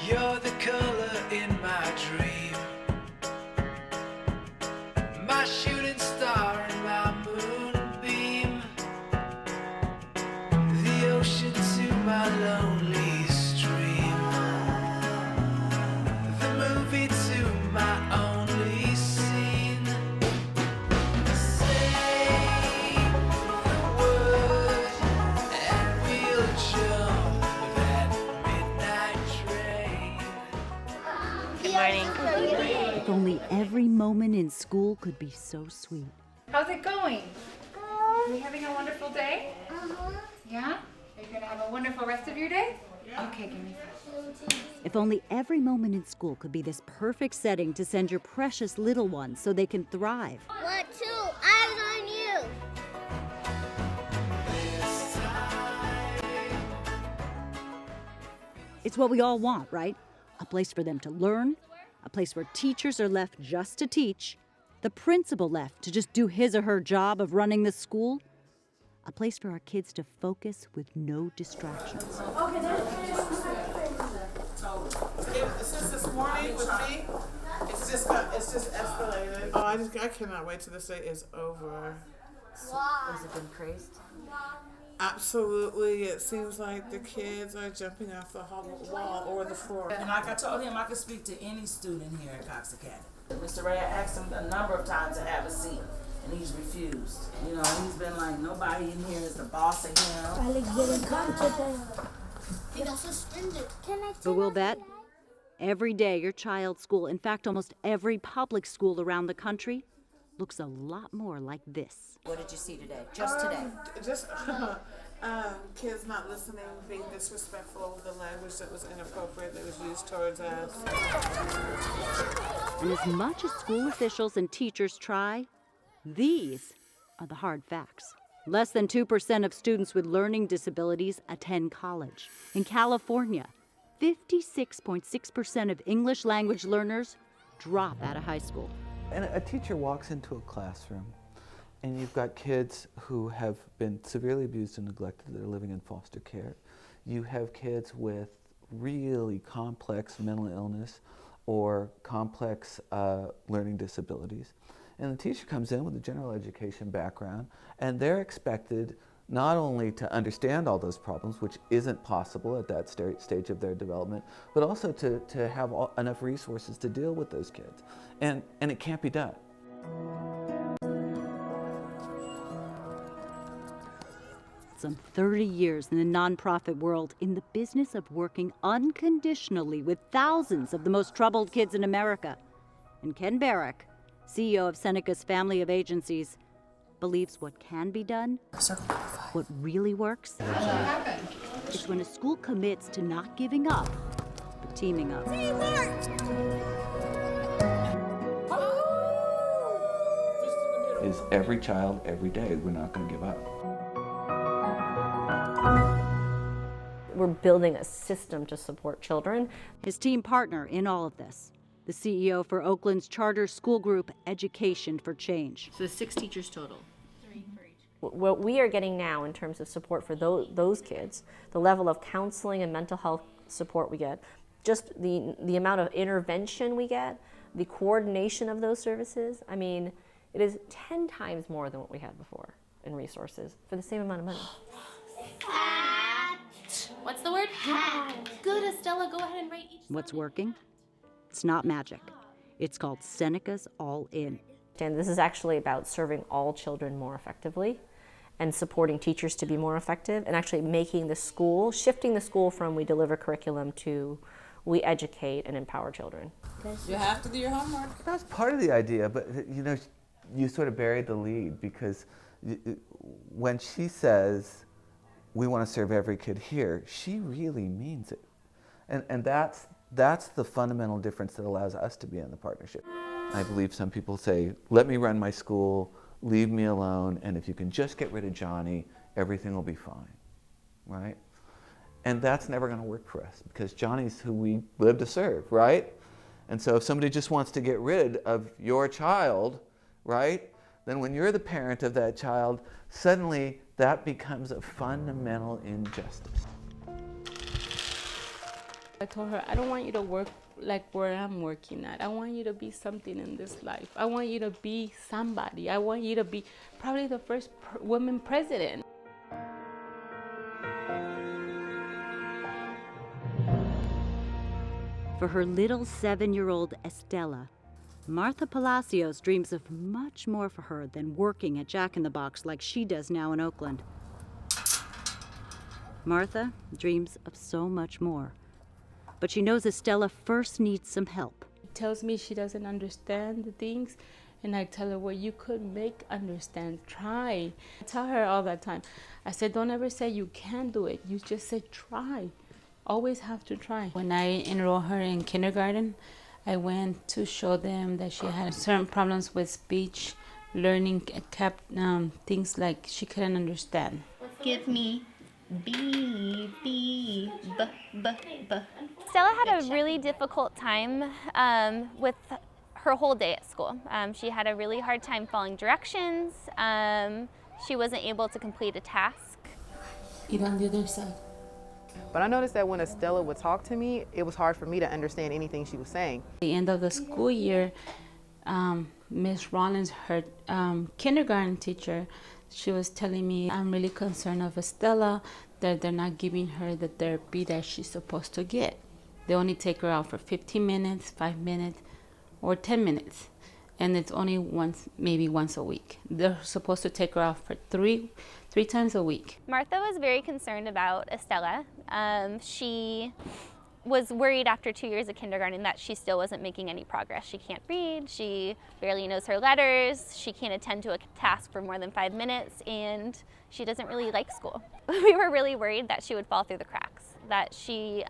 You're the color in my dream, my shooting star and my moonbeam, the ocean to my lonely stream, the movie to my only scene. Say the word and we'll jump that midnight train. Good morning. If only every moment in school could be so sweet. How's it going? Are you having a wonderful day? Yeah? Are you going to have a wonderful rest of your day? Okay, give me five. If only every moment in school could be this perfect setting to send your precious little ones so they can thrive. 1, 2, eyes on you. It's what we all want, right? A place for them to learn, a place where teachers are left just to teach, the principal left to just do his or her job of running the school, a place for our kids to focus with no distractions. Since this morning with me, it's just escalated. Oh, I cannot wait till this day is over. Has it been praised? Absolutely, it seems like the kids are jumping off the wall or the floor. And like I told him, I could speak to any student here at Cox Academy. Mr. Ray, I asked him a number of times to have a seat, and he's refused. You know, he's been like, nobody in here is the boss of him. He got suspended. But we'll bet every day your child's school, in fact almost every public school around the country, looks a lot more like this. What did you see today? Just today? Kids not listening, being disrespectful of the language that was inappropriate that was used towards us. And as much as school officials and teachers try, these are the hard facts. Less than 2% of students with learning disabilities attend college. In California, 56.6% of English language learners drop out of high school. And a teacher walks into a classroom and you've got kids who have been severely abused and neglected that are living in foster care. You have kids with really complex mental illness or complex learning disabilities. And the teacher comes in with a general education background and they're expected not only to understand all those problems, which isn't possible at that stage of their development, but also to have enough resources to deal with those kids. And it can't be done. Some 30 years in the nonprofit world in the business of working unconditionally with thousands of the most troubled kids in America. And Ken Barrick, CEO of Seneca's family of agencies, believes what can be done, what really works, is when a school commits to not giving up, but teaming up. Is every child, every day, we're not going to give up. We're building a system to support children. His team partner in all of this, the CEO for Oakland's charter school group, Education for Change. So 6 teachers total. 3 for each. What we are getting now in terms of support for those kids, the level of counseling and mental health support we get, just the amount of intervention we get, the coordination of those services, I mean, it is 10 times more than what we had before in resources for the same amount of money. What's the word? Good, Estella, go ahead and write each. What's working? It's not magic. It's called Seneca's All In. And this is actually about serving all children more effectively and supporting teachers to be more effective and actually making the school, shifting the school from we deliver curriculum to we educate and empower children. You have to do your homework. That's part of the idea, but you know, you sort of buried the lead because when she says, we want to serve every kid here, she really means it. And that's the fundamental difference that allows us to be in the partnership. I believe some people say, let me run my school, leave me alone, and if you can just get rid of Johnny, everything will be fine, right? And that's never going to work for us because Johnny's who we live to serve, right? And so if somebody just wants to get rid of your child, right, then when you're the parent of that child, suddenly that becomes a fundamental injustice. I told her, I don't want you to work like where I'm working at. I want you to be something in this life. I want you to be somebody. I want you to be probably the first woman president. For her little 7-year-old Estella, Martha Palacios dreams of much more for her than working at Jack in the Box like she does now in Oakland. Martha dreams of so much more, but she knows Estella first needs some help. She tells me she doesn't understand the things, and I tell her, well, you could make understand, try. I tell her all that time. I said, don't ever say you can't do it. You just say try. Always have to try. When I enrolled her in kindergarten, I went to show them that she had certain problems with speech, learning, kept things like she couldn't understand. Give me B, B, B, B, B. Stella had a really difficult time with her whole day at school. She had a really hard time following directions. She wasn't able to complete a task. Eat on the other side. But I noticed that when Estella would talk to me, it was hard for me to understand anything she was saying. At the end of the school year, Miss Rollins, her kindergarten teacher, she was telling me, I'm really concerned of Estella, that they're not giving her the therapy that she's supposed to get. They only take her out for 15 minutes, 5 minutes, or 10 minutes. And it's only maybe once a week. They're supposed to take her out for three times a week. Martha was very concerned about Estella. She was worried after 2 years of kindergarten that she still wasn't making any progress. She can't read, she barely knows her letters, she can't attend to a task for more than 5 minutes, and she doesn't really like school. We were really worried that she would fall through the cracks, that she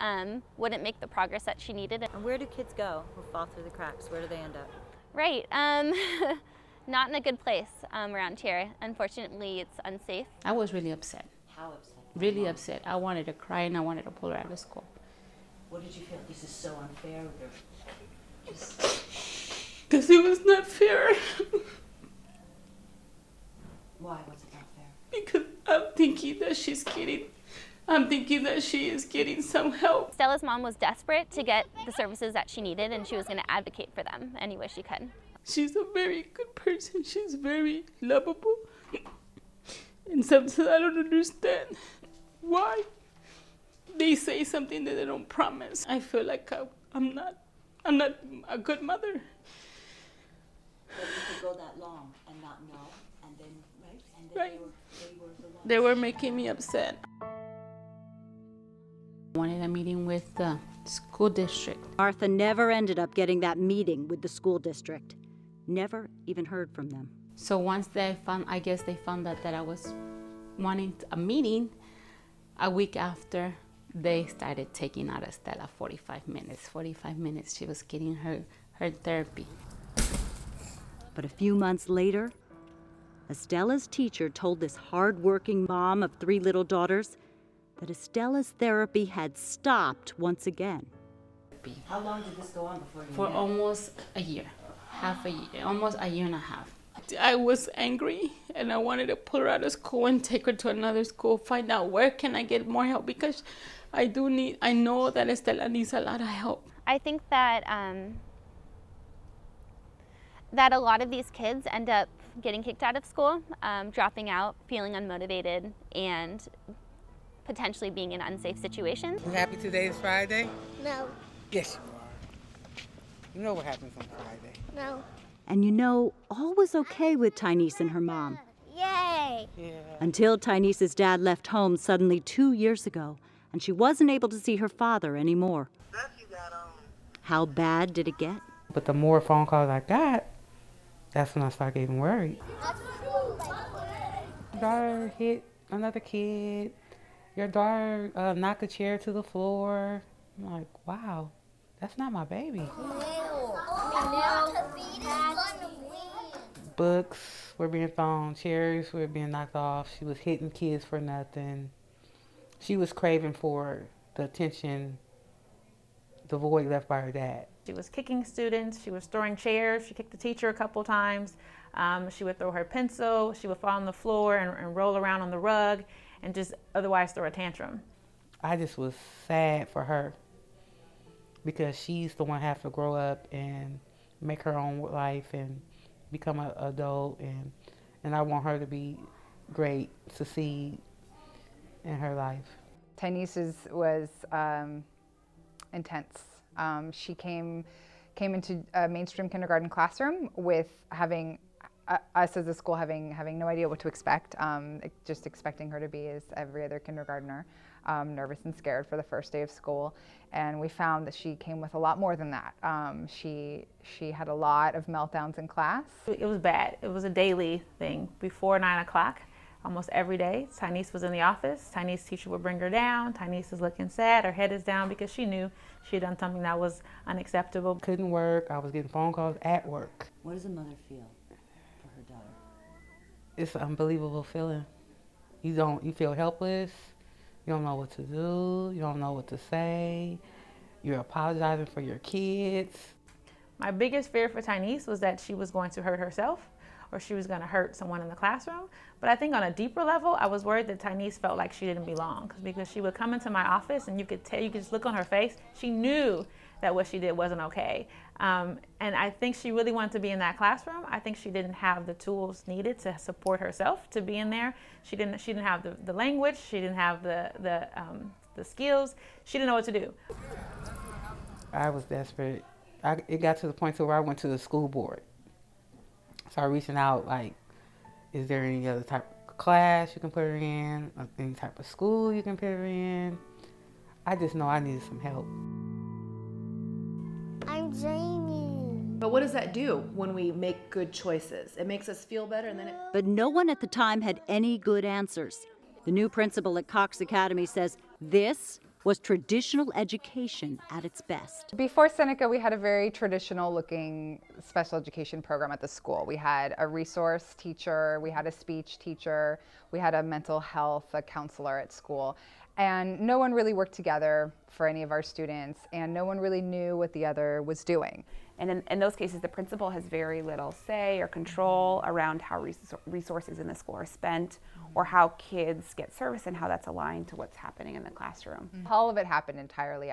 wouldn't make the progress that she needed. And where do kids go who fall through the cracks? Where do they end up? Right. Not in a good place around here. Unfortunately, it's unsafe. I was really upset. How upset? Really upset. I wanted to cry and I wanted to pull her out of school. What did you feel? This is so unfair. Because it was not fair. Why was it not fair? Because I'm thinking that she is getting some help. Stella's mom was desperate to get the services that she needed, and she was going to advocate for them any way she could. She's a very good person. She's very lovable. And sometimes I don't understand why they say something that they don't promise. I feel like I'm not a good mother. But you could go that long and not know, and then, right? And then Right. they were the ones. They were making me upset. I wanted a meeting with the school district. Martha never ended up getting that meeting with the school district. Never even heard from them. So once they found out that I was wanting a meeting, a week after, they started taking out Estella 45 minutes. 45 minutes she was getting her therapy. But a few months later, Estella's teacher told this hard-working mom of 3 little daughters that Estella's therapy had stopped once again. How long did this go on before you For met? almost a year, almost a year and a half. I was angry and I wanted to pull her out of school and take her to another school, find out where can I get more help, because I know that Estella needs a lot of help. I think that that a lot of these kids end up getting kicked out of school, dropping out, feeling unmotivated, and potentially being in unsafe situations. You happy today is Friday? No, Yes, you are. You know what happens on Friday. no. And you know, all was okay with Tyneese and her mom. Yay! Yeah. Until Tyneese's dad left home suddenly 2 years ago, and she wasn't able to see her father anymore. How bad did it get? But the more phone calls I got, that's when I started getting worried. Your daughter hit another kid. Your daughter knocked a chair to the floor. I'm like, wow, that's not my baby. Books were being thrown, chairs were being knocked off. She was hitting kids for nothing. She was craving for the attention, the void left by her dad. She was kicking students, she was throwing chairs, she kicked the teacher a couple times. She would throw her pencil, she would fall on the floor and roll around on the rug and just otherwise throw a tantrum. I just was sad for her because she's the one have to grow up and make her own life and become an adult, and I want her to be great, succeed in her life. Tynese's was intense. She came into a mainstream kindergarten classroom with having us as a school having no idea what to expect, just expecting her to be as every other kindergartner, nervous and scared for the first day of school. And we found that she came with a lot more than that. She had a lot of meltdowns in class. It was bad. It was a daily thing. Before 9 o'clock, almost every day, Tynese was in the office. Tynese's teacher would bring her down. Tynese is looking sad. Her head is down because she knew she had done something that was unacceptable. Couldn't work. I was getting phone calls at work. What does a mother feel for her daughter? It's an unbelievable feeling. You feel helpless. You don't know what to do. You don't know what to say. You're apologizing for your kids. My biggest fear for Tynese was that she was going to hurt herself or she was going to hurt someone in the classroom. But I think on a deeper level, I was worried that Tynese felt like she didn't belong, because she would come into my office and you could just look on her face. She knew that what she did wasn't okay. And I think she really wanted to be in that classroom. I think she didn't have the tools needed to support herself to be in there. She didn't have the language. She didn't have the skills. She didn't know what to do. I was desperate. It got to the point where I went to the school board. Started reaching out, like, is there any other type of class you can put her in? Any type of school you can put her in? I just know I needed some help. I'm dreaming. But what does that do when we make good choices? It makes us feel better, and then But no one at the time had any good answers. The new principal at Cox Academy says this was traditional education at its best. Before Seneca, we had a very traditional looking special education program at the school. We had a resource teacher, we had a speech teacher, we had a mental health, a counselor at school. And no one really worked together for any of our students, and no one really knew what the other was doing. And in those cases, the principal has very little say or control around how resources in the school are spent, or how kids get service and how that's aligned to what's happening in the classroom. All of it happened entirely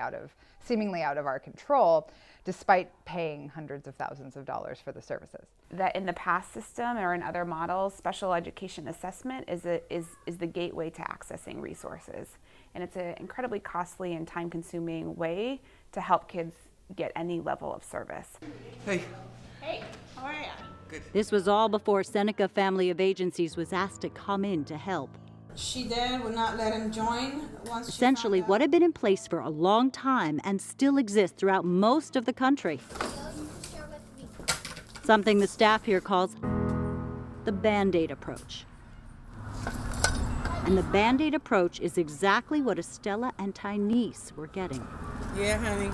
seemingly out of our control, despite paying hundreds of thousands of dollars for the services. That in the past system or in other models, special education assessment is the gateway to accessing resources. And it's an incredibly costly and time-consuming way to help kids get any level of service. Hey. Hey, how are you? Good. This was all before Seneca Family of Agencies was asked to come in to help. She did, would not let him join. Essentially, what had been in place for a long time and still exists throughout most of the country. Something the staff here calls the Band-Aid approach. And the Band-Aid approach is exactly what Estella and Tynese were getting. Yeah, honey.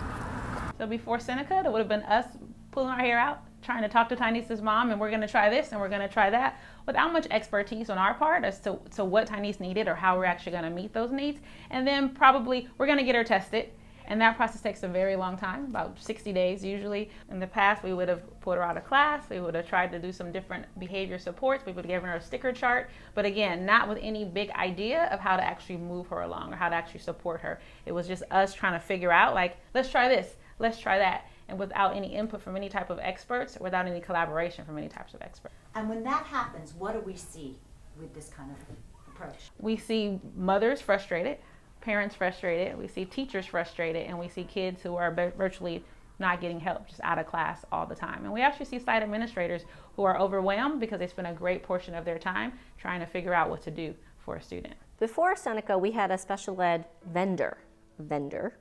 So before Seneca, it would have been us pulling our hair out, trying to talk to Tynese's mom, and we're going to try this and we're going to try that, without much expertise on our part as to what Tynese needed or how we're actually going to meet those needs. And then probably we're going to get her tested. And that process takes a very long time, about 60 days usually. In the past, we would have put her out of class. We would have tried to do some different behavior supports. We would have given her a sticker chart. But again, not with any big idea of how to actually move her along or how to actually support her. It was just us trying to figure out, like, let's try this, let's try that. And without any input from any type of experts, or without any collaboration from any types of experts. And when that happens, what do we see with this kind of approach? We see mothers frustrated, parents frustrated, we see teachers frustrated, and we see kids who are virtually not getting help, just out of class all the time. And we actually see site administrators who are overwhelmed because they spend a great portion of their time trying to figure out what to do for a student. Before Seneca, we had a special ed vendor,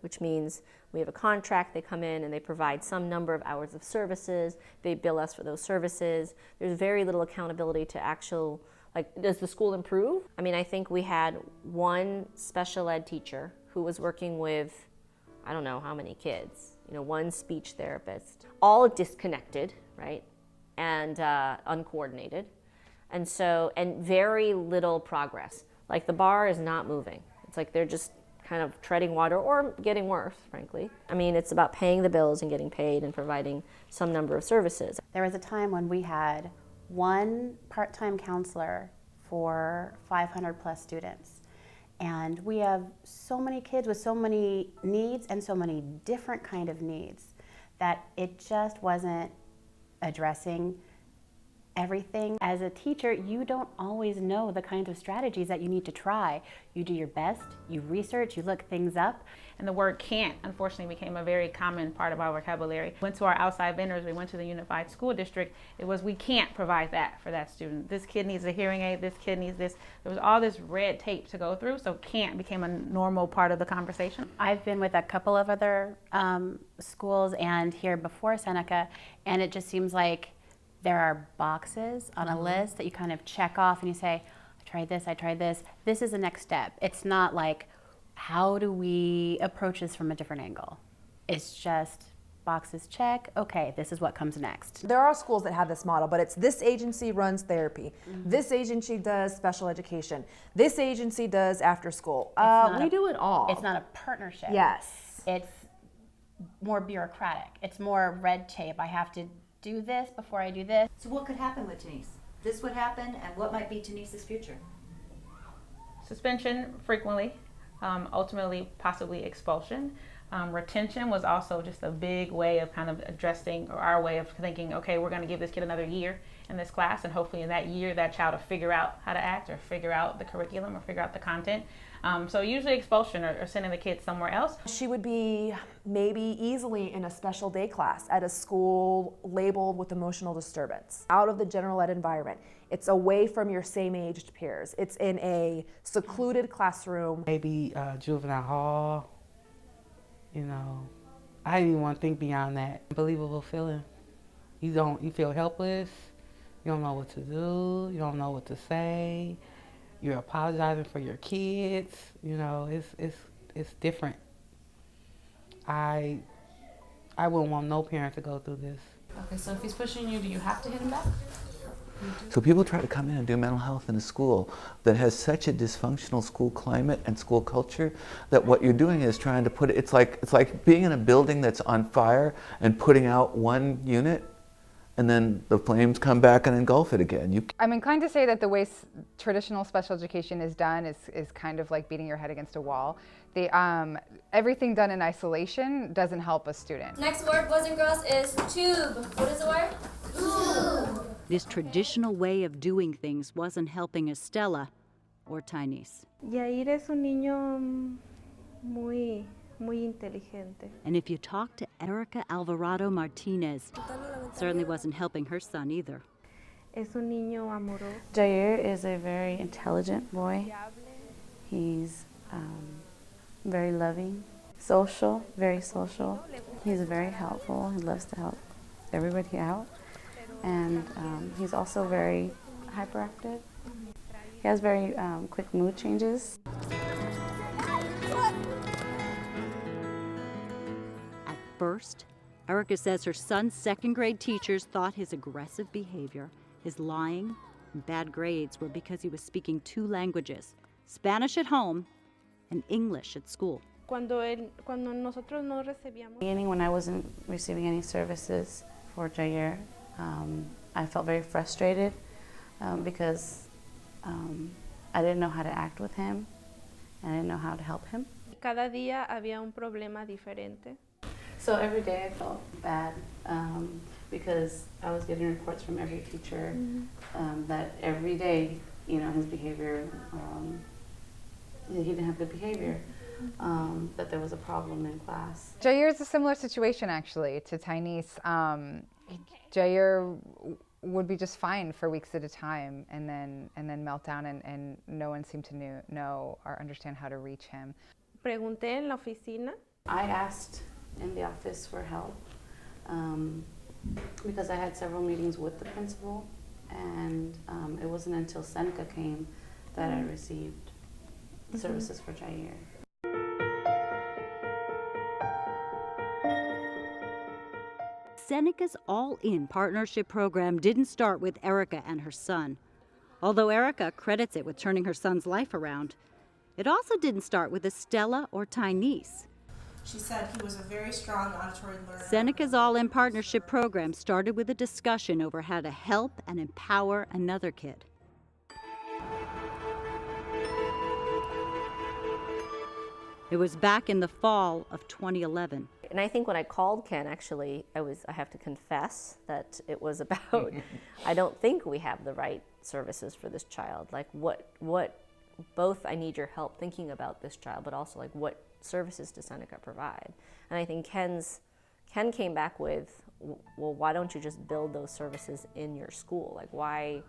which means we have a contract, they come in and they provide some number of hours of services, they bill us for those services. There's very little accountability to actual, like, does the school improve? I mean, I think we had one special ed teacher who was working with, I don't know how many kids, one speech therapist, all disconnected, right, and uncoordinated. And very little progress. Like, the bar is not moving. It's like they're just kind of treading water or getting worse, frankly. I mean, it's about paying the bills and getting paid and providing some number of services. There was a time when we had one part-time counselor for 500 plus students. And we have so many kids with so many needs and so many different kind of needs that it just wasn't addressing everything. As a teacher, you don't always know the kinds of strategies that you need to try. You do your best, you research, you look things up. And the word can't, unfortunately, became a very common part of our vocabulary. Went to our outside vendors, we went to the Unified School District, it was, we can't provide that for that student. This kid needs a hearing aid, this kid needs this. There was all this red tape to go through, so can't became a normal part of the conversation. I've been with a couple of other schools and here before Seneca, and it just seems like there are boxes on a list that you kind of check off and you say, I tried this, I tried this. This is the next step. It's not like, how do we approach this from a different angle? It's just boxes check, okay, this is what comes next. There are schools that have this model, but it's this agency runs therapy. This agency does special education. This agency does after school. We do it all. It's not a partnership. Yes. It's more bureaucratic. It's more red tape. I have to do this before I do this. So what could happen with Tanise? This would happen, and what might be Tanise's future? Suspension frequently, ultimately possibly expulsion. Retention was also just a big way of kind of addressing, or our way of thinking, okay, we're going to give this kid another year in this class, and hopefully in that year that child will figure out how to act or figure out the curriculum or figure out the content. So usually expulsion or sending the kid somewhere else. She would be maybe easily in a special day class at a school labeled with emotional disturbance, out of the general ed environment. It's away from your same aged peers. It's in a secluded classroom. Maybe juvenile hall, you know. I didn't even want to think beyond that. Unbelievable feeling. You feel helpless. You don't know what to do. You don't know what to say. You're apologizing for your kids. You know, it's different. I wouldn't want no parent to go through this. Okay, so if he's pushing you, do you have to hit him back? So people try to come in and do mental health in a school that has such a dysfunctional school climate and school culture that what you're doing is trying to put it, it's like being in a building that's on fire and putting out one unit, and then the flames come back and engulf it again. I'm inclined to say that the way traditional special education is done is kind of like beating your head against a wall. Everything done in isolation doesn't help a student. Next word, boys and girls, is tube. What is the word? Tube. This traditional way of doing things wasn't helping Estela or Tanise. Yair es un niño muy inteligente. And if you talk to Erica Alvarado Martinez, it certainly wasn't helping her son either. Es un niño amoroso. Jair is a very intelligent boy. He's very loving, social, very social. He's very helpful. He loves to help everybody out. And he's also very hyperactive. He has very quick mood changes. At first, Erica says her son's second grade teachers thought his aggressive behavior, his lying, and bad grades were because he was speaking two languages, Spanish at home and English at school. Cuando nosotros no recibíamos. Beginning, when I wasn't receiving any services for Jair, I felt very frustrated because I didn't know how to act with him, and I didn't know how to help him. Cada día había un problema diferente. So every day I felt bad because I was getting reports from every teacher that every day, you know, his behavior, he didn't have good behavior, that there was a problem in class. Jair is a similar situation actually to Tanise. Jair would be just fine for weeks at a time and then melt down and no one seemed to know or understand how to reach him. Pregunté en la oficina. I asked in the office for help because I had several meetings with the principal, and it wasn't until Seneca came that I received services for Jair. Seneca's all-in partnership program didn't start with Erica and her son. Although Erica credits it with turning her son's life around, it also didn't start with Estela or Tanise. She said he was a very strong auditory learner. Seneca's all-in partnership program started with a discussion over how to help and empower another kid. It was back in the fall of 2011. And I think when I called Ken, actually, I have to confess that it was about, I don't think we have the right services for this child. Like both I need your help thinking about this child, but also like what services does Seneca provide? And I think Ken came back with, well, why don't you just build those services in your school? Like why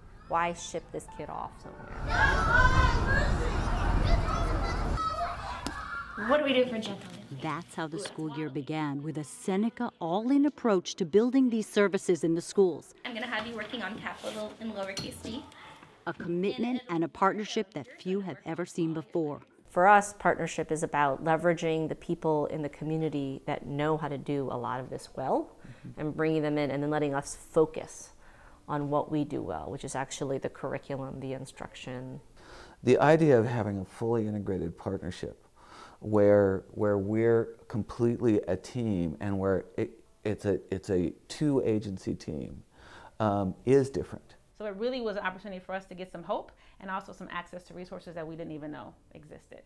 ship this kid off somewhere? What do we do for gentlemen? That's how the school year began, with a Seneca all-in approach to building these services in the schools. I'm going to have you working on capital and lowercase d. A commitment and a partnership that few have ever seen before. For us, partnership is about leveraging the people in the community that know how to do a lot of this well, and bringing them in and then letting us focus on what we do well, which is actually the curriculum, the instruction. The idea of having a fully integrated partnership where we're completely a team and where it's a two-agency team is different. So it really was an opportunity for us to get some hope and also some access to resources that we didn't even know existed.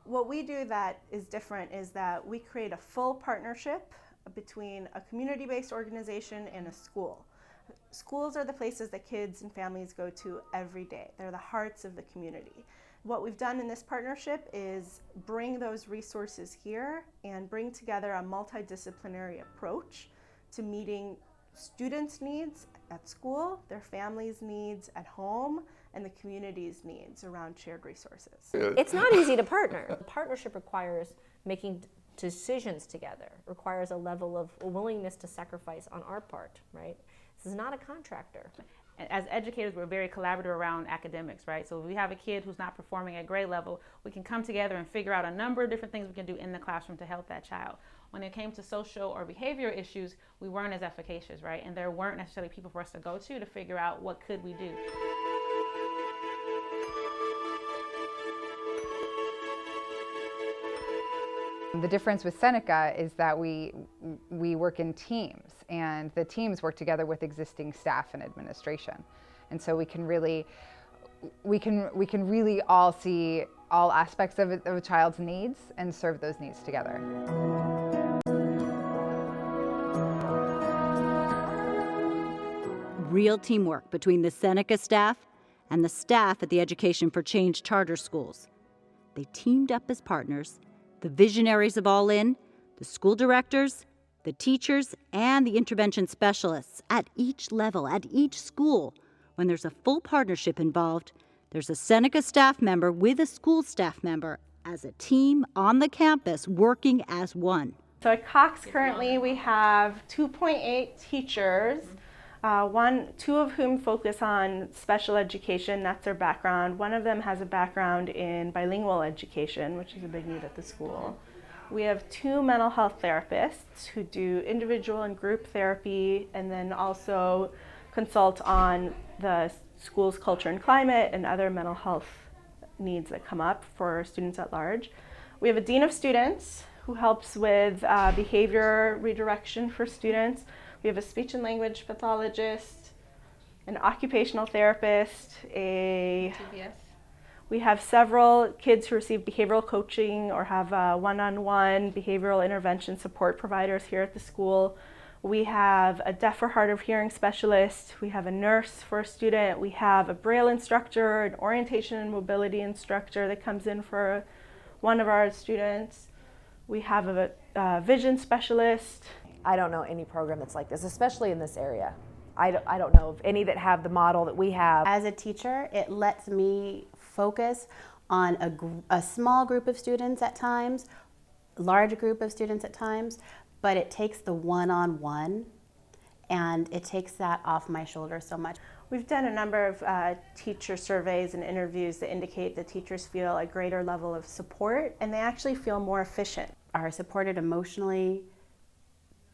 What we do that is different is that we create a full partnership between a community-based organization and a school. Schools are the places that kids and families go to every day. They're the hearts of the community. What we've done in this partnership is bring those resources here and bring together a multidisciplinary approach to meeting students' needs at school, their families' needs at home, and the community's needs around shared resources. It's not easy to partner. Partnership requires making decisions together, requires a level of willingness to sacrifice on our part, right? This is not a contractor. As educators, we're very collaborative around academics, right? So if we have a kid who's not performing at grade level, we can come together and figure out a number of different things we can do in the classroom to help that child. When it came to social or behavioral issues, we weren't as efficacious, right? And there weren't necessarily people for us to go to figure out what could we do. The difference with Seneca is that we work in teams, and the teams work together with existing staff and administration, and so we can really all see all aspects of a child's needs and serve those needs together. Real teamwork between the Seneca staff and the staff at the Education for Change charter schools. They teamed up as partners. The visionaries of All In, the school directors, the teachers, and the intervention specialists at each level, at each school. When there's a full partnership involved, there's a Seneca staff member with a school staff member as a team on the campus working as one. So at Cox currently we have 2.8 teachers, two of whom focus on special education, that's their background. One of them has a background in bilingual education, which is a big need at the school. We have 2 mental health therapists who do individual and group therapy and then also consult on the school's culture and climate and other mental health needs that come up for students at large. We have a dean of students who helps with behavior redirection for students. We have a speech and language pathologist, an occupational therapist, we have several kids who receive behavioral coaching or have one-on-one behavioral intervention support providers here at the school. We have a deaf or hard of hearing specialist. We have a nurse for a student. We have a Braille instructor, an orientation and mobility instructor that comes in for one of our students. We have a vision specialist. I don't know any program that's like this, especially in this area. I don't know of any that have the model that we have. As a teacher, it lets me focus on a small group of students at times, large group of students at times, but it takes the one-on-one and it takes that off my shoulders so much. We've done a number of teacher surveys and interviews that indicate that teachers feel a greater level of support and they actually feel more efficient. Are supported emotionally,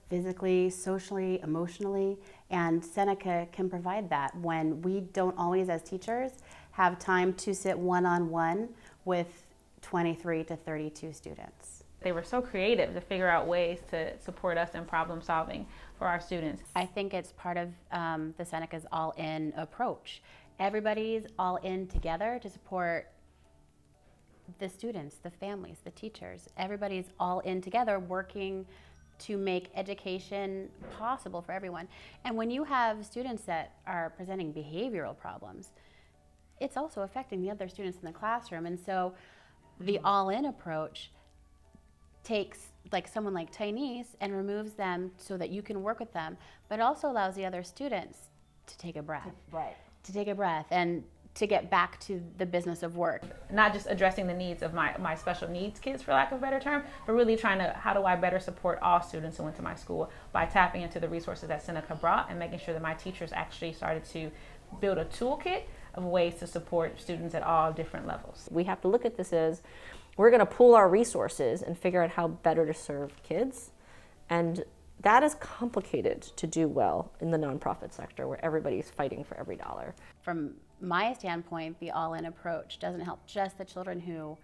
physically, socially, emotionally, and Seneca can provide that when we don't always, as teachers, have time to sit one-on-one with 23 to 32 students. They were so creative to figure out ways to support us in problem solving for our students. I think it's part of the Seneca's all-in approach. Everybody's all in together to support the students, the families, the teachers. Everybody's all in together working to make education possible for everyone. And when you have students that are presenting behavioral problems, it's also affecting the other students in the classroom. And so the all-in approach takes like someone like Tynese and removes them so that you can work with them, but also allows the other students to take a breath. Right. To take a breath and to get back to the business of work. Not just addressing the needs of my special needs kids, for lack of a better term, but really trying to, how do I better support all students who went to my school by tapping into the resources that Seneca brought and making sure that my teachers actually started to build a toolkit of ways to support students at all different levels. We have to look at this as, we're going to pool our resources and figure out how better to serve kids. And that is complicated to do well in the nonprofit sector where everybody's fighting for every dollar. From my standpoint, the all-in approach doesn't help just the children who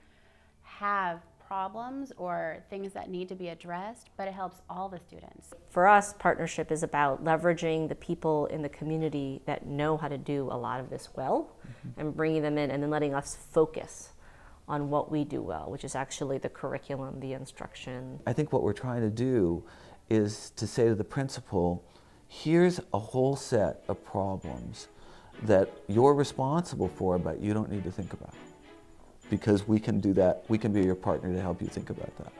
have problems or things that need to be addressed, but it helps all the students. For us, partnership is about leveraging the people in the community that know how to do a lot of this well, and bringing them in and then letting us focus on what we do well, which is actually the curriculum, the instruction. I think what we're trying to do is to say to the principal, here's a whole set of problems that you're responsible for, but you don't need to think about. Because we can do that, we can be your partner to help you think about that.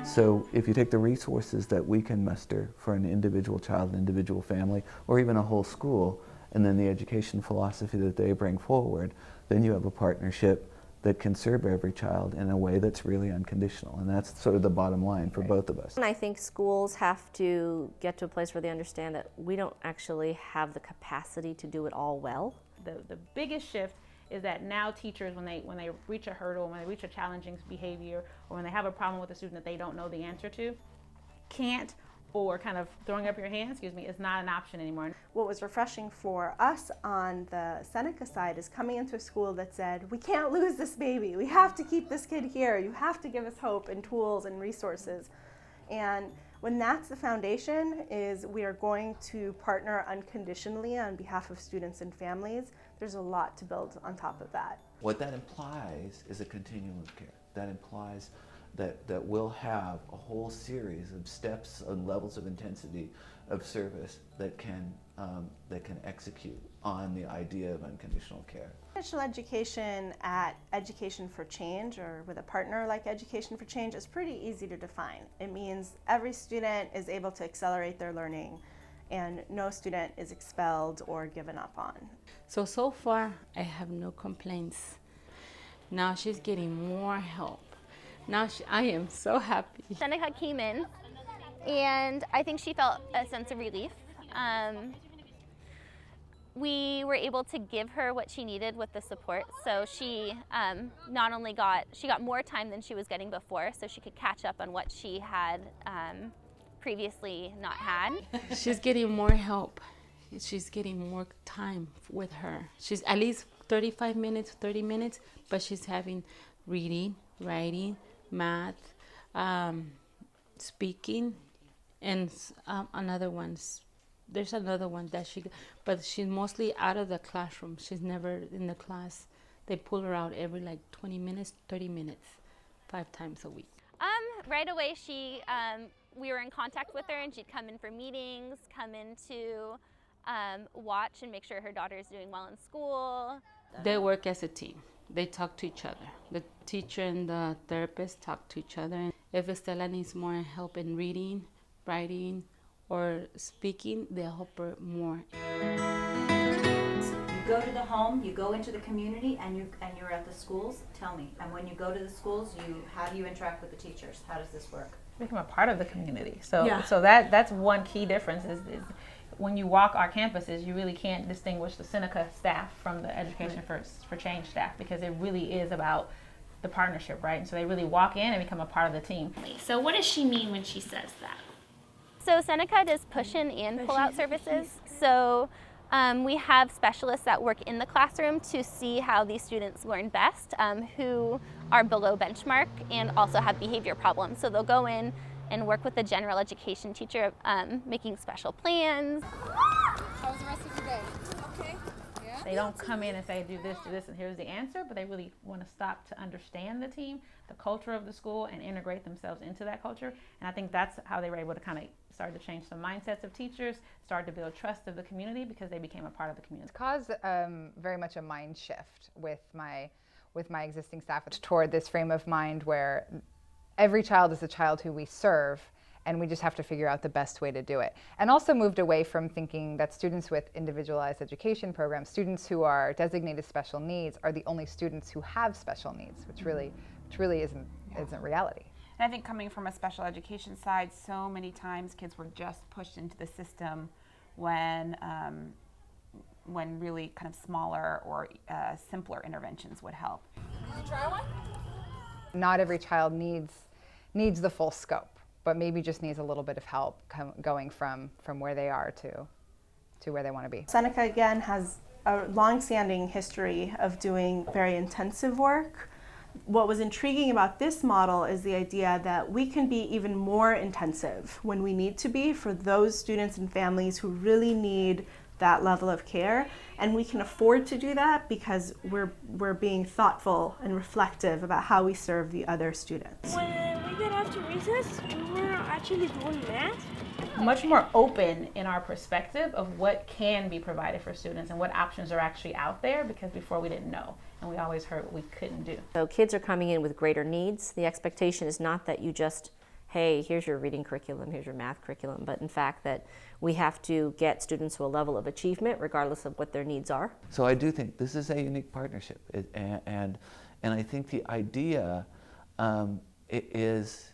So if you take the resources that we can muster for an individual child, an individual family, or even a whole school, and then the education philosophy that they bring forward, then you have a partnership that can serve every child in a way that's really unconditional. And that's sort of the bottom line for both of us. And I think schools have to get to a place where they understand that we don't actually have the capacity to do it all well. The biggest shift is that now teachers, when they reach a hurdle, when they reach a challenging behavior, or when they have a problem with a student that they don't know the answer to, can't, or kind of throwing up your hands, is not an option anymore. What was refreshing for us on the Seneca side is coming into a school that said, we can't lose this baby. We have to keep this kid here. You have to give us hope and tools and resources. And when that's the foundation, is we are going to partner unconditionally on behalf of students and families. There's a lot to build on top of that. What that implies is a continuum of care. That implies that we'll have a whole series of steps and levels of intensity of service that can execute on the idea of unconditional care. Special education at Education for Change, or with a partner like Education for Change, is pretty easy to define. It means every student is able to accelerate their learning and no student is expelled or given up on. So far, I have no complaints. Now she's getting more help. Now I am so happy. Seneca came in, and I think she felt a sense of relief. We were able to give her what she needed with the support, so she not only got more time than she was getting before, so she could catch up on what she had previously not had. She's getting more help. She's getting more time with her. She's at least 35 minutes, 30 minutes, but she's having reading, writing, math, speaking, and there's another one that but she's mostly out of the classroom. She's never in the class. They pull her out every like 20 minutes, 30 minutes, 5 times a week. Right away, we were in contact with her, and she'd come in for meetings, come in to watch and make sure her daughter is doing well in school. They work as a team. They talk to each other. The teacher and the therapist talk to each other. If Estela needs more help in reading, writing, or speaking, they'll help her more. You go to the home, you go into the community, and you're at the schools. Tell me. And when you go to the schools, how do you interact with the teachers? How does this work? Become a part of the community. So Yeah. that's one key difference is when you walk our campuses, you really can't distinguish the Seneca staff from the Education for Change staff, because it really is about the partnership, right? And so they really walk in and become a part of the team. So what does she mean when she says that? So Seneca does push-in and pull-out services. So we have specialists that work in the classroom to see how these students learn best, who are below benchmark and also have behavior problems. So they'll go in and work with the general education teacher, making special plans. How was the rest of your day? Okay. Yeah? They don't come in and say do this, and here's the answer, but they really want to stop to understand the team, the culture of the school, and integrate themselves into that culture. And I think that's how they were able to kind of start to change some mindsets of teachers, start to build trust of the community because they became a part of the community. It's caused very much a mind shift with my existing staff toward this frame of mind where every child is a child who we serve, and we just have to figure out the best way to do it. And also moved away from thinking that students with individualized education programs, students who are designated special needs, are the only students who have special needs, which really isn't reality. And I think coming from a special education side, so many times kids were just pushed into the system when really kind of smaller or simpler interventions would help. Can you try one? Not every child needs the full scope, but maybe just needs a little bit of help going from where they are to where they want to be. Seneca, again, has a long-standing history of doing very intensive work. What was intriguing about this model is the idea that we can be even more intensive when we need to be for those students and families who really need that level of care, and we can afford to do that because we're being thoughtful and reflective about how we serve the other students. When we get after recess, we were actually doing math. Much more open in our perspective of what can be provided for students and what options are actually out there, because before we didn't know and we always heard what we couldn't do. So kids are coming in with greater needs. The expectation is not that you just, hey, here's your reading curriculum, here's your math curriculum, but in fact that we have to get students to a level of achievement regardless of what their needs are. So I do think this is a unique partnership, and I think the idea is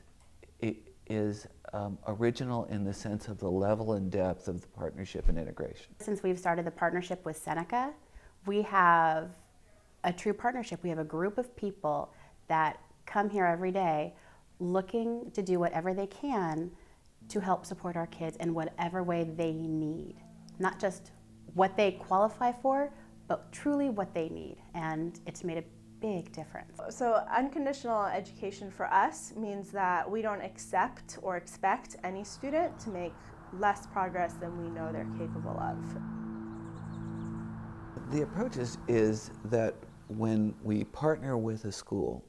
original in the sense of the level and depth of the partnership and integration. Since we've started the partnership with Seneca, we have a true partnership. We have a group of people that come here every day looking to do whatever they can to help support our kids in whatever way they need. Not just what they qualify for, but truly what they need. And it's made a big difference. So unconditional education for us means that we don't accept or expect any student to make less progress than we know they're capable of. The approach is that when we partner with a school,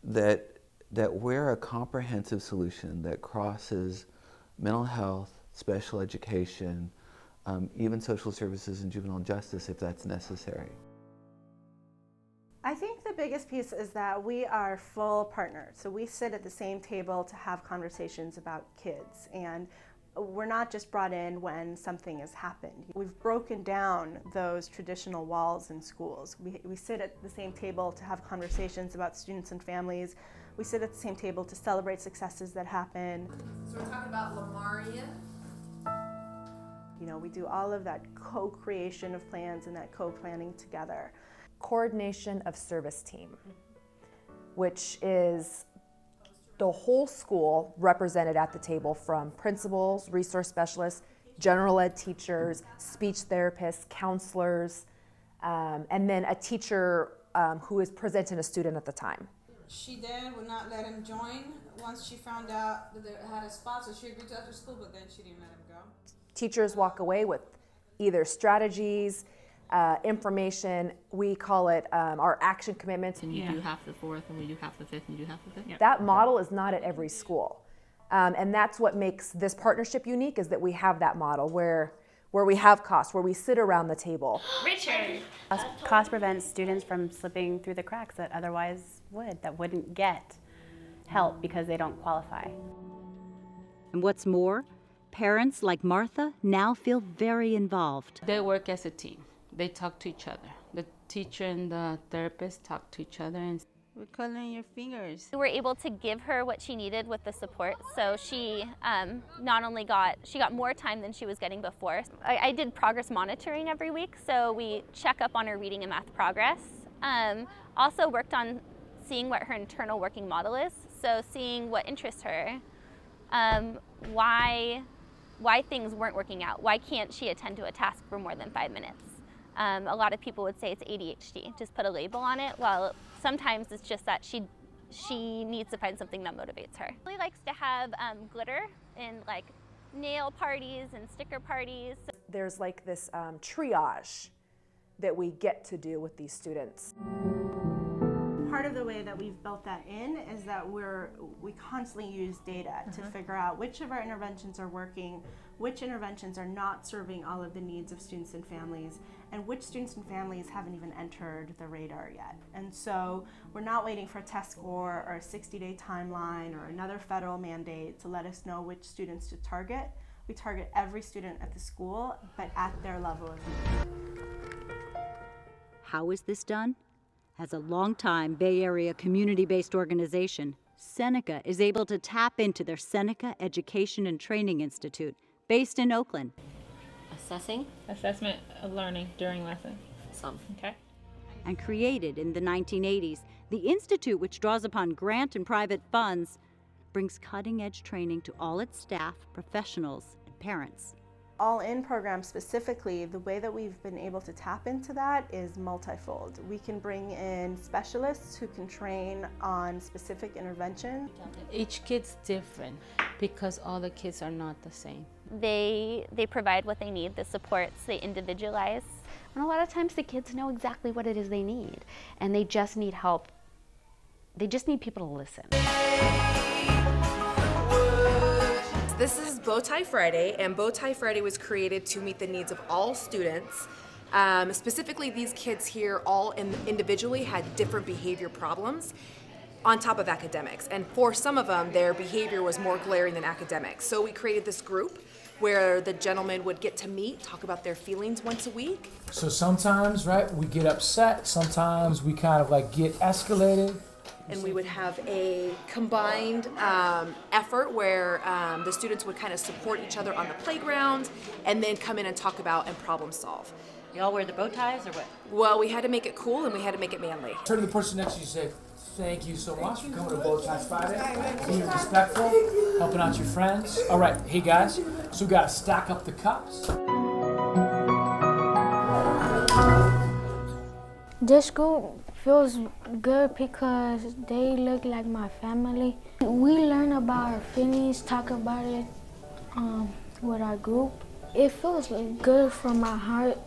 that we're a comprehensive solution that crosses mental health, special education, even social services and juvenile justice if that's necessary. I think the biggest piece is that we are full partners. So we sit at the same table to have conversations about kids, and we're not just brought in when something has happened. We've broken down those traditional walls in schools. We sit at the same table to have conversations about students and families. We sit at the same table to celebrate successes that happen. So we're talking about Lamarian. You know, we do all of that co-creation of plans and that co-planning together. Coordination of service team, which is the whole school represented at the table, from principals, resource specialists, general ed teachers, speech therapists, counselors, and then a teacher who is presenting a student at the time. She dad would not let him join once she found out that they had a spot, so she agreed to after school, but then she didn't let him go. Teachers walk away with either strategies, information, we call it our action commitments. And you do half the fourth, and we do half the fifth, and you do half the fifth. That model is not at every school. And that's what makes this partnership unique, is that we have that model where we have costs, where we sit around the table. Richard! Cost prevents students from slipping through the cracks that otherwise that wouldn't get help because they don't qualify. And what's more, parents like Martha now feel very involved. They work as a team. They talk to each other. The teacher and the therapist talk to each other, and we're coloring your fingers. We were able to give her what she needed with the support, so she not only got more time than she was getting before. I did progress monitoring every week, so we check up on her reading and math progress. Also worked on seeing what her internal working model is, so seeing what interests her, why things weren't working out, why can't she attend to a task for more than 5 minutes. A lot of people would say it's ADHD, just put a label on it. Well, sometimes it's just that she needs to find something that motivates her. She really likes to have glitter in like nail parties and sticker parties. There's like this triage that we get to do with these students. Part of the way that we've built that in is that we constantly use data to figure out which of our interventions are working, which interventions are not serving all of the needs of students and families, and which students and families haven't even entered the radar yet. And so we're not waiting for a test score or a 60-day timeline or another federal mandate to let us know which students to target. We target every student at the school, but at their level of need. How is this done? As a longtime Bay Area community-based organization, Seneca is able to tap into their Seneca Education and Training Institute, based in Oakland. Assessing? Assessment of learning during lessons. Some. Okay. And created in the 1980s, the institute, which draws upon grant and private funds, brings cutting-edge training to all its staff, professionals, and parents. All in program specifically, the way that we've been able to tap into that is multifold. We can bring in specialists who can train on specific intervention. Each kid's different because all the kids are not the same. They provide what they need, the supports, they individualize. And a lot of times the kids know exactly what it is they need, and they just need help. They just need people to listen. This is Bowtie Friday, and Bowtie Friday was created to meet the needs of all students. Specifically, these kids here all individually had different behavior problems on top of academics. And for some of them, their behavior was more glaring than academics. So we created this group where the gentlemen would get to meet, talk about their feelings once a week. So sometimes, right, we get upset. Sometimes we kind of like get escalated. And we would have a combined effort where the students would kind of support each other on the playground and then come in and talk about and problem solve. You all wear the bow ties or what? Well, we had to make it cool and we had to make it manly. Turn to the person next to you and say, thank you so much for coming to Bowtie Friday, being respectful, helping out your friends. All right, hey guys, so we gotta stack up the cups. This school feels good because they look like my family. We learn about our feelings, talk about it with our group. It feels good from my heart,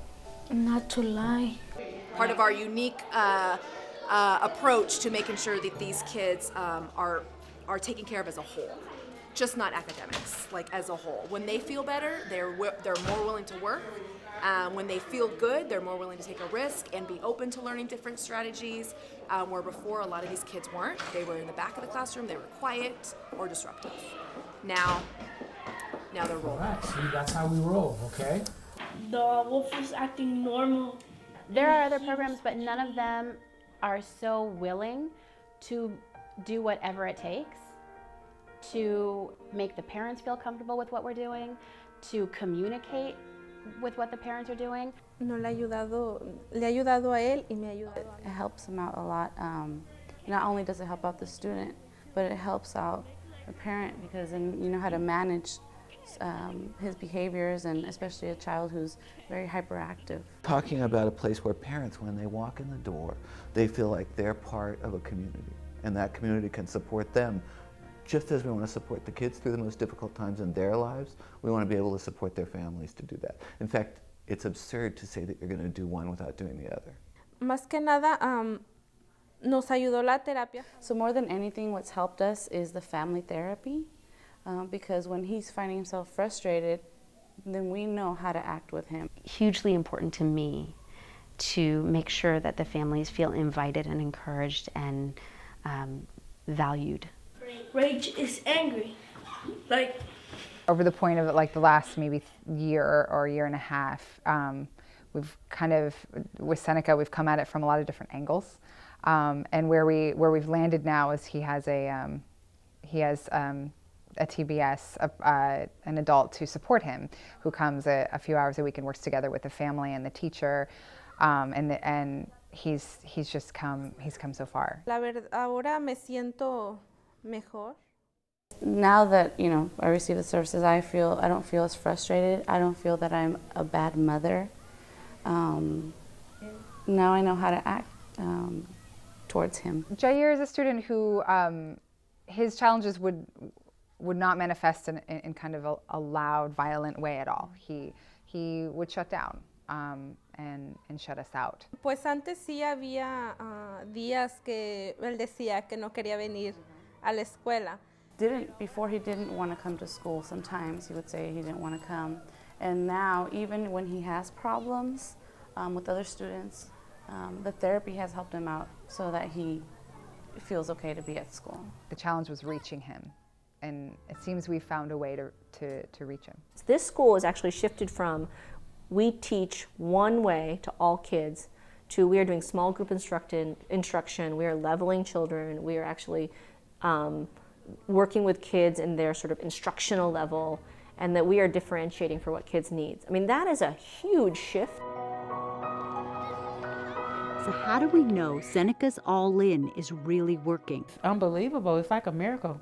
not to lie. Part of our unique approach to making sure that these kids are taken care of as a whole, just not academics, like as a whole. When they feel better, they're more willing to work. When they feel good, they're more willing to take a risk and be open to learning different strategies, where before a lot of these kids weren't. They were in the back of the classroom, they were quiet or disruptive. Now they're rolling. All right, see, that's how we roll, okay? The wolf is acting normal. There are other programs, but none of them are so willing to do whatever it takes to make the parents feel comfortable with what we're doing, to communicate with what the parents are doing. Le ha ayudado a él y me ayuda. It helps him out a lot. Not only does it help out the student, but it helps out the parent because then you know how to manage his behaviors, and especially a child who's very hyperactive. Talking about a place where parents, when they walk in the door, they feel like they're part of a community, and that community can support them. Just as we want to support the kids through the most difficult times in their lives, we want to be able to support their families to do that. In fact, it's absurd to say that you're going to do one without doing the other. Más que nada, nos ayudó la terapia. So more than anything, what's helped us is the family therapy, because when he's finding himself frustrated, then we know how to act with him. Hugely important to me to make sure that the families feel invited and encouraged and valued. Rage is angry. Like, over the point of like the last maybe year or year and a half, we've kind of, with Seneca, we've come at it from a lot of different angles. And where we've landed now is he has a TBS, an adult to support him, who comes a few hours a week and works together with the family and the teacher, and he's come so far. La verdad, ahora me siento mejor. Now that I receive the services, I don't feel as frustrated. I don't feel that I'm a bad mother. Now I know how to act towards him. Jair is a student who his challenges would not manifest in kind of a loud, violent way at all. He would shut down. and shut us out. Pues antes sí había días que él decía que no quería venir a la escuela. Before he didn't want to come to school. Sometimes he would say he didn't want to come. And now, even when he has problems with other students, the therapy has helped him out so that he feels okay to be at school. The challenge was reaching him, and it seems we found a way to reach him. This school has actually shifted from we teach one way to all kids to we are doing small group instruction, we are leveling children, we are actually working with kids in their sort of instructional level, and that we are differentiating for what kids need. I mean, that is a huge shift. So how do we know Seneca's all-in is really working? It's unbelievable. It's like a miracle.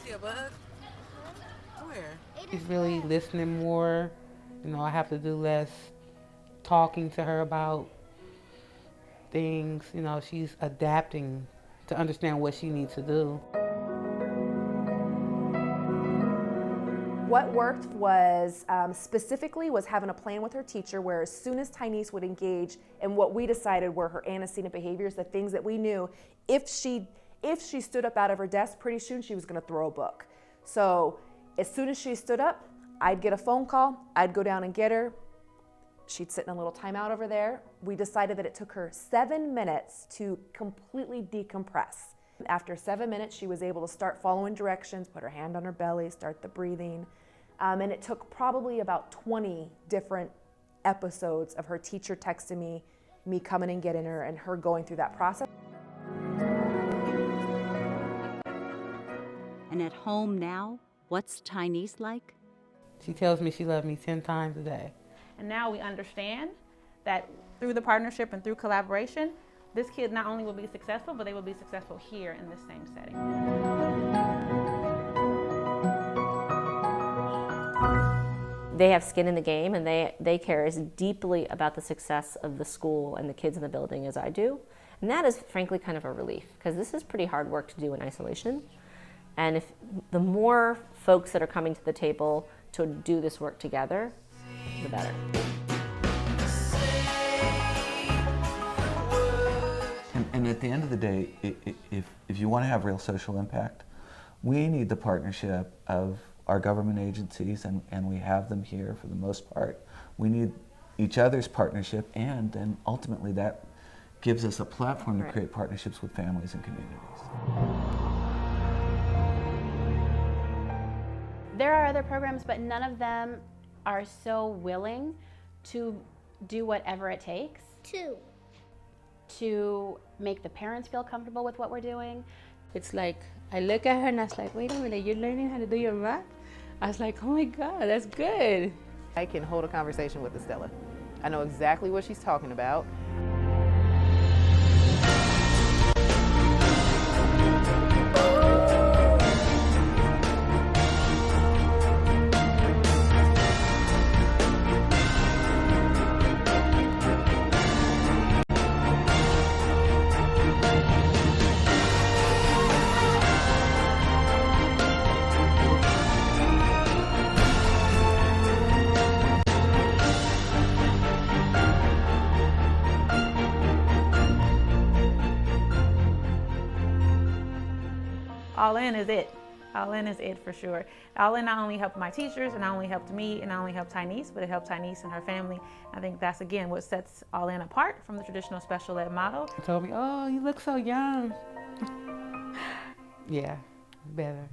See a bug? Where? She's really listening more. You know, I have to do less talking to her about things. You know, she's adapting to understand what she needs to do. What worked was specifically was having a plan with her teacher where as soon as Tyneese would engage in what we decided were her antecedent behaviors, the things that we knew, if she stood up out of her desk, pretty soon she was going to throw a book. So as soon as she stood up, I'd get a phone call, I'd go down and get her. She'd sit in a little timeout over there. We decided that it took her 7 minutes to completely decompress. After 7 minutes, she was able to start following directions, put her hand on her belly, start the breathing. And it took probably about 20 different episodes of her teacher texting me coming and getting her, and her going through that process. And at home now, what's Tyneese like? She tells me she loves me 10 times a day. And now we understand that through the partnership and through collaboration, this kid not only will be successful, but they will be successful here in this same setting. They have skin in the game, and they care as deeply about the success of the school and the kids in the building as I do. And that is frankly kind of a relief, because this is pretty hard work to do in isolation. And if the more folks that are coming to the table to do this work together, the better. And at the end of the day, if you want to have real social impact, we need the partnership of our government agencies, and we have them here for the most part. We need each other's partnership, and then ultimately that gives us a platform to create partnerships with families and communities. There are other programs, but none of them are so willing to do whatever it takes to make the parents feel comfortable with what we're doing. It's like, I look at her and I was like, wait a minute, you're learning how to do your math? I was like, oh my God, that's good. I can hold a conversation with Estella. I know exactly what she's talking about. All In is it. All In is it for sure. All In not only helped my teachers, and not only helped me, and not only helped Tyneese, but it helped Tyneese and her family. I think that's, again, what sets All In apart from the traditional special ed model. She told me, oh, you look so young. Yeah, better.